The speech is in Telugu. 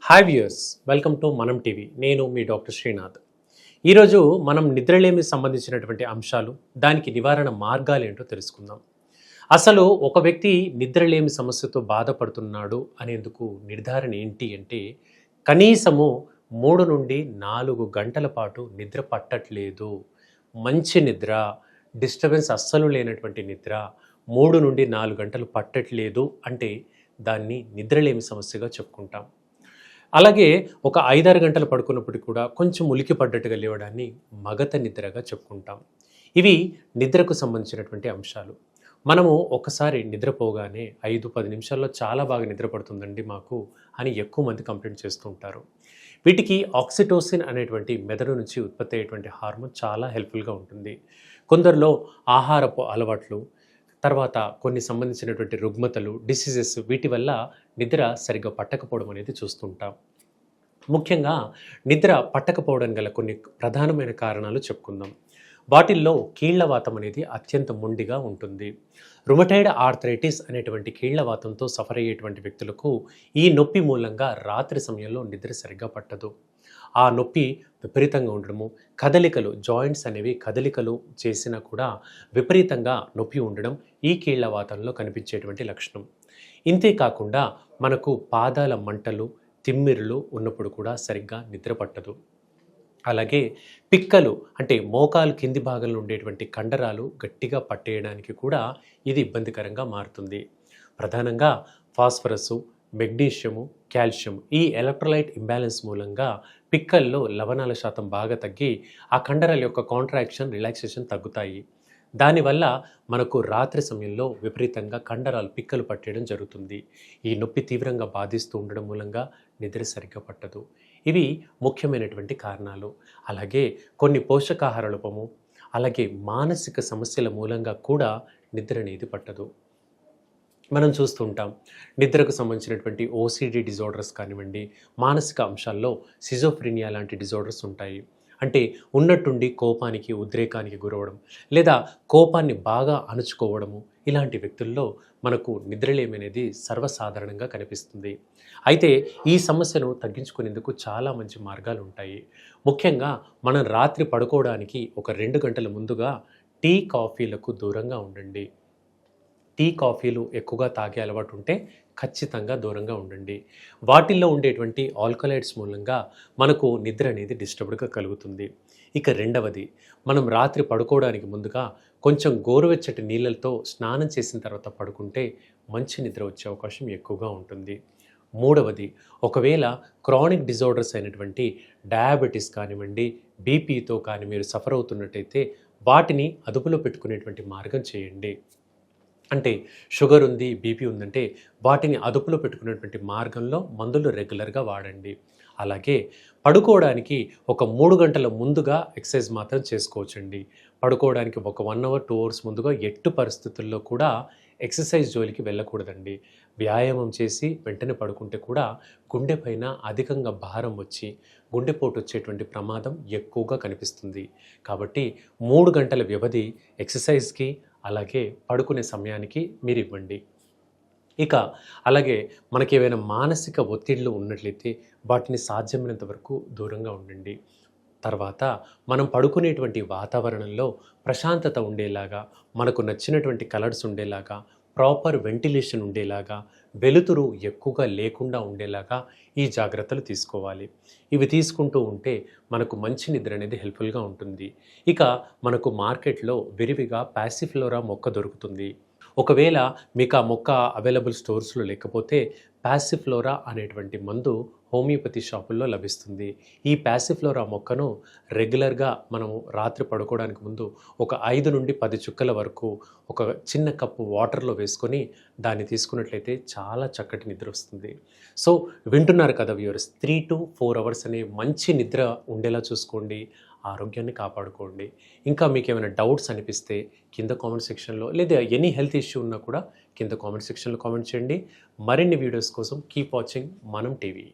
హాయ్ వ్యూయర్స్, వెల్కమ్ టు మనం టీవీ. నేను మీ డాక్టర్ శ్రీనాథ్. ఈరోజు మనం నిద్రలేమికి సంబంధించినటువంటి అంశాలు, దానికి నివారణ మార్గాలు ఏంటో తెలుసుకుందాం. అసలు ఒక వ్యక్తి నిద్రలేమి సమస్యతో బాధపడుతున్నాడు అనేందుకు నిర్ధారణ ఏంటి అంటే, కనీసము 3 నుండి 4 గంటల పాటు నిద్ర పట్టట్లేదు. మంచి నిద్ర, డిస్టర్బెన్స్ అస్సలు లేనటువంటి నిద్ర 3 నుండి 4 గంటలు పట్టట్లేదు అంటే దాన్ని నిద్రలేమి సమస్యగా చెప్పుకుంటాం. అలాగే ఒక 5-6 గంటలు పడుకున్నప్పటికి కూడా కొంచెం ఉలికి పడ్డట్టుగా లేవడాన్ని మగత నిద్రగా చెప్పుకుంటాం. ఇవి నిద్రకు సంబంధించినటువంటి అంశాలు. మనము ఒకసారి నిద్రపోగానే 5-10 నిమిషాల్లో చాలా బాగా నిద్ర పడుతుందండి మాకు అని ఎక్కువ మంది కంప్లైంట్ చేస్తూ ఉంటారు. వీటికి ఆక్సిటోసిన్ అనేటువంటి మెదడు నుంచి ఉత్పత్తి అయ్యేటువంటి హార్మోన్ చాలా హెల్ప్ఫుల్గా ఉంటుంది. కొందరిలో ఆహారపు అలవాట్లు, తర్వాత కొన్ని సంబంధించినటువంటి రుగ్మతలు, డిసీజెస్ వీటి వల్ల నిద్ర సరిగ్గా పట్టకపోవడం అనేది చూస్తుంటాం. ముఖ్యంగా నిద్ర పట్టకపోవడం గల కొన్ని ప్రధానమైన కారణాలు చెప్పుకుందాం. వాటిల్లో కీళ్లవాతం అనేది అత్యంత మొండిగా ఉంటుంది. రుమటైడ్ ఆర్థరైటిస్ అనేటువంటి కీళ్లవాతంతో సఫర్ అయ్యేటువంటి వ్యక్తులకు ఈ నొప్పి మూలంగా రాత్రి సమయంలో నిద్ర సరిగ్గా పట్టదు. ఆ నొప్పి విపరీతంగా ఉండడము, కదలికలు, జాయింట్స్ అనేవి కదలికలు చేసినా కూడా విపరీతంగా నొప్పి ఉండడం ఈ కీళ్లవాతంలో కనిపించేటువంటి లక్షణం. ఇంతే కాకుండా మనకు పాదాల మంటలు, తిమ్మిరులు ఉన్నప్పుడు కూడా సరిగ్గా నిద్ర పట్టదు. అలాగే పిక్కలు అంటే మోకాలు కింది భాగంలో ఉండేటువంటి కండరాలు గట్టిగా పట్టేయడానికి కూడా ఇది ఇబ్బందికరంగా మారుతుంది. ప్రధానంగా ఫాస్ఫరస్, మెగ్నీషియము, కాల్షియం ఈ ఎలక్ట్రోలైట్ ఇంబ్యాలెన్స్ మూలంగా పిక్కల్లో లవణాల శాతం బాగా తగ్గి ఆ కండరాల యొక్క కాంట్రాక్షన్, రిలాక్సేషన్ తగ్గుతాయి. దానివల్ల మనకు రాత్రి సమయంలో విపరీతంగా కండరాలు పిక్కలు పట్టేయడం జరుగుతుంది. ఈ నొప్పి తీవ్రంగా బాధిస్తూ ఉండడం మూలంగా నిద్ర సరిగ్గా పట్టదు. ఇవి ముఖ్యమైనటువంటి కారణాలు. అలాగే కొన్ని పోషకాహార లోపము, అలాగే మానసిక సమస్యల మూలంగా కూడా నిద్ర అనేది పట్టదు. మనం చూస్తూ ఉంటాం నిద్రకు సంబంధించినటువంటి ఓసిడి డిజార్డర్స్ కానివ్వండి, మానసిక అంశాల్లో సిజోఫ్రీనియా లాంటి డిజార్డర్స్ ఉంటాయి. అంటే ఉన్నట్టుండి కోపానికి, ఉద్రేకానికి గురవడం, లేదా కోపాన్ని బాగా అణుచుకోవడము, ఇలాంటి వ్యక్తుల్లో మనకు నిద్రలేమి అనేది సర్వసాధారణంగా కనిపిస్తుంది. అయితే ఈ సమస్యను తగ్గించుకునేందుకు చాలా మంచి మార్గాలు ఉంటాయి. ముఖ్యంగా మనం రాత్రి పడుకోవడానికి ఒక 2 గంటల ముందుగా టీ, కాఫీలకు దూరంగా ఉండండి. టీ, కాఫీలు ఎక్కువగా తాగే అలవాటు ఉంటే ఖచ్చితంగా దూరంగా ఉండండి. వాటిల్లో ఉండేటువంటి ఆల్కలాయిడ్స్ మూలంగా మనకు నిద్ర అనేది డిస్టర్బ్డ్గా కలుగుతుంది. ఇక రెండవది, మనం రాత్రి పడుకోవడానికి ముందుగా కొంచెం గోరువెచ్చటి నీళ్ళతో స్నానం చేసిన తర్వాత పడుకుంటే మంచి నిద్ర వచ్చే అవకాశం ఎక్కువగా ఉంటుంది. మూడవది, ఒకవేళ క్రానిక్ డిజార్డర్స్ అయినటువంటి డయాబెటీస్ కానివ్వండి, బీపీతో కానీ మీరు సఫర్ అవుతున్నట్టయితే వాటిని అదుపులో పెట్టుకునేటువంటి మార్గం చేయండి. అంటే షుగర్ ఉంది, బీపీ ఉందంటే వాటిని అదుపులో పెట్టుకునేటువంటి మార్గంలో మందులు రెగ్యులర్గా వాడండి. అలాగే పడుకోవడానికి ఒక 3 గంటల ముందుగా ఎక్సర్సైజ్ మాత్రం చేసుకోవచ్చండి. పడుకోవడానికి ఒక 1 అవర్ 2 అవర్స్ ముందుగా ఎట్టు పరిస్థితుల్లో కూడా ఎక్సర్సైజ్ జోలికి వెళ్ళకూడదండి. వ్యాయామం చేసి వెంటనే పడుకుంటే కూడా గుండె పైన అధికంగా భారం వచ్చి గుండెపోటు వచ్చేటువంటి ప్రమాదం ఎక్కువగా కనిపిస్తుంది. కాబట్టి 3 గంటల వ్యవధి ఎక్సర్సైజ్కి, అలాగే పడుకునే సమయానికి మీరు ఇవ్వండి. ఇక అలాగే మనకి ఏవైనా మానసిక ఒత్తిళ్ళు ఉన్నట్లయితే వాటిని సాధ్యమైనంత వరకు దూరంగా ఉండండి. తర్వాత మనం పడుకునేటువంటి వాతావరణంలో ప్రశాంతత ఉండేలాగా, మనకు నచ్చినటువంటి కలర్స్ ఉండేలాగా, ప్రాపర్ వెంటిలేషన్ ఉండేలాగా, వెలుతురు ఎక్కువగా లేకుండా ఉండేలాగా ఈ జాగ్రత్తలు తీసుకోవాలి. ఇవి తీసుకుంటూ ఉంటే మనకు మంచి నిద్ర అనేది హెల్ప్ఫుల్గా ఉంటుంది. ఇక మనకు మార్కెట్లో విరివిగా పాసిఫ్లోరా మొక్క దొరుకుతుంది. ఒకవేళ మీకు ఆ మొక్క అవైలబుల్ స్టోర్స్లో లేకపోతే పాసిఫ్లోరా అనేటువంటి మందు హోమియోపతి షాపుల్లో లభిస్తుంది. ఈ పాసిఫ్లోరా మొక్కను రెగ్యులర్గా మనము రాత్రి పడుకోవడానికి ముందు ఒక 5 నుండి 10 చుక్కల వరకు ఒక చిన్న కప్పు వాటర్లో వేసుకొని దాన్ని తీసుకున్నట్లయితే చాలా చక్కటి నిద్ర వస్తుంది. సో వింటున్నారు కదా వ్యూవర్స్, 3 to 4 అవర్స్ అనే మంచి నిద్ర ఉండేలా చూసుకోండి. ఆరోగ్యాన్ని కాపాడుకోండి. ఇంకా మీకు ఏమైనా డౌట్స్ అనిపిస్తే కింద కామెంట్ సెక్షన్లో, లేదా ఎనీ హెల్త్ ఇష్యూ ఉన్నా కూడా కింద కామెంట్ సెక్షన్లో కామెంట్ చేయండి. మరిన్ని వీడియోస్ కోసం కీప్ వాచింగ్ మనం టీవీ.